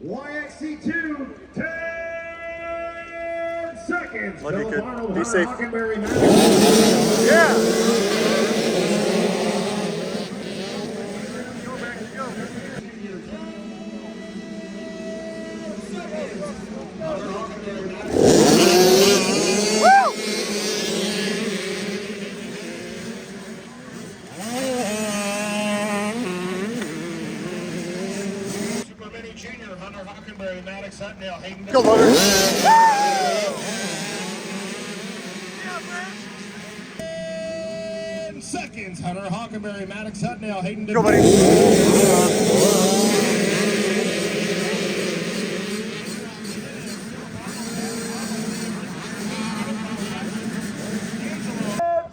YXC2, 10 seconds. Love you, kid. Arnold, Be safe. Yeah. Go, Butter. 10 seconds. Hunter Hockenberry, Maddox Hutnell, Hayden. Go, buddy. 10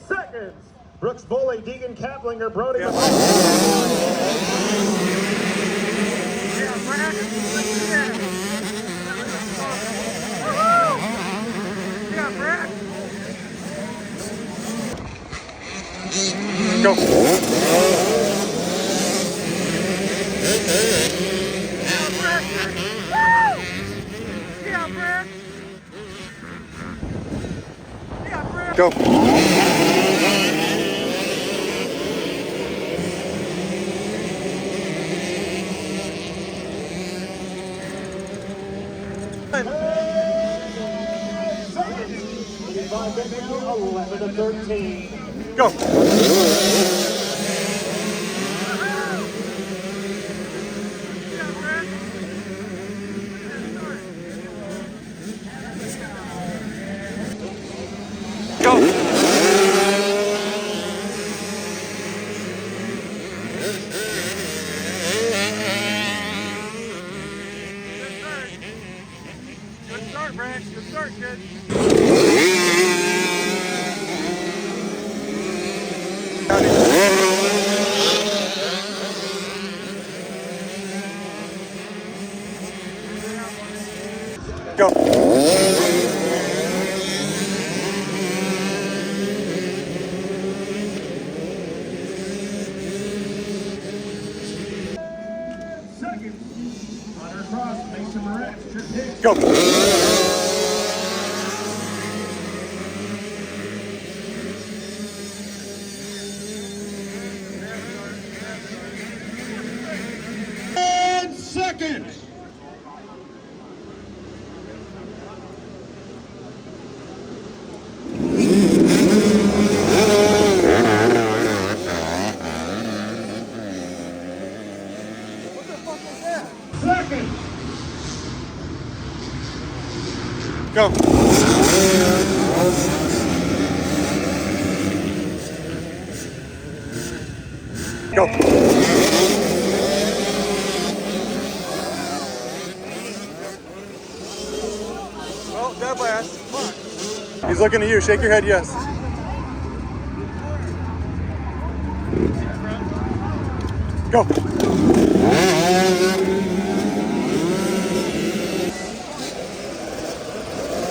seconds. Brooks Bully, Deegan Kaplinger, Brody. Yeah. Go. Go. $11 to 13. Go. Go. Good start, Brax. Good start, kid. Go. Seconds. Hunter Cross, Mason Moretz, Trip Hicks. Go. 10 seconds. Second. Go. Go. Oh, dead last. He's looking at you. Shake your head, yes. Go.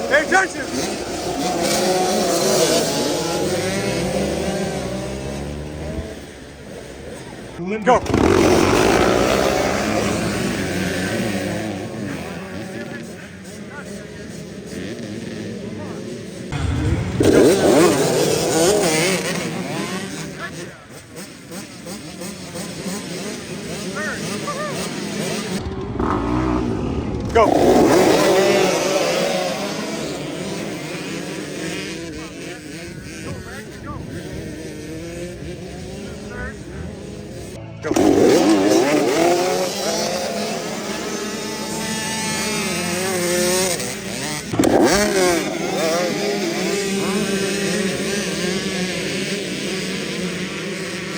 Pay attention. Go. Go.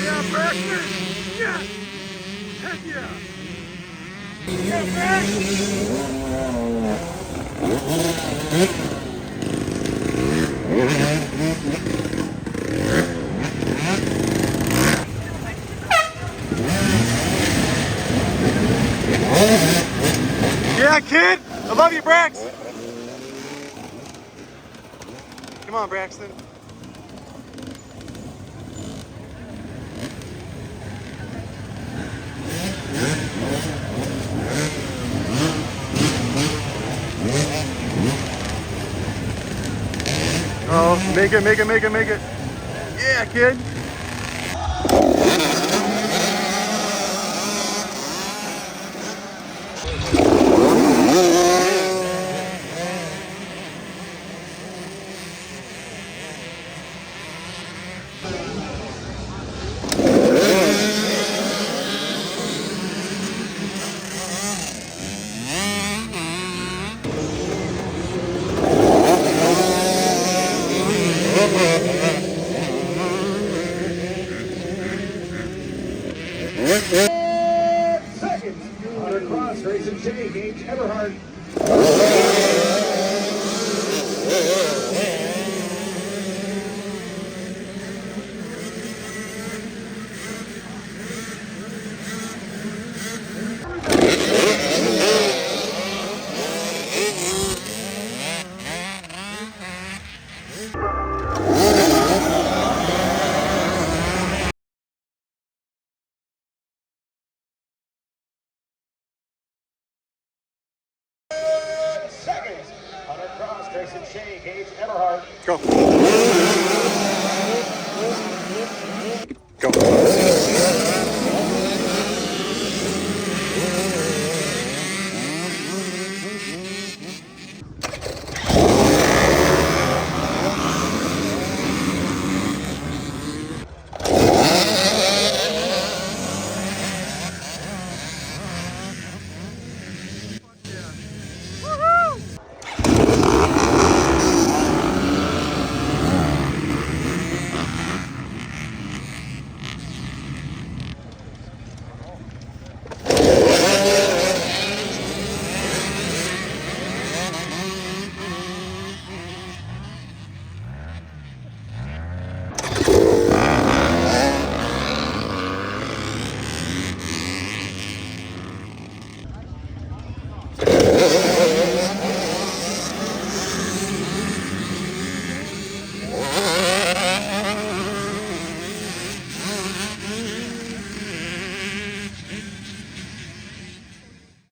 Yeah, Braxxton. Yeah. Heck yeah. Yeah, Braxxton. Yeah, kid. I love you, Brax. Come on, Braxton. Uh-oh. Make it, make it, make it, make it. Yeah, kid. Second, Hunter Cross, Grayson Shea, Gage Everhart. Second, Hunter Cross, Grayson Shea, Gage Everhart. Go. Go.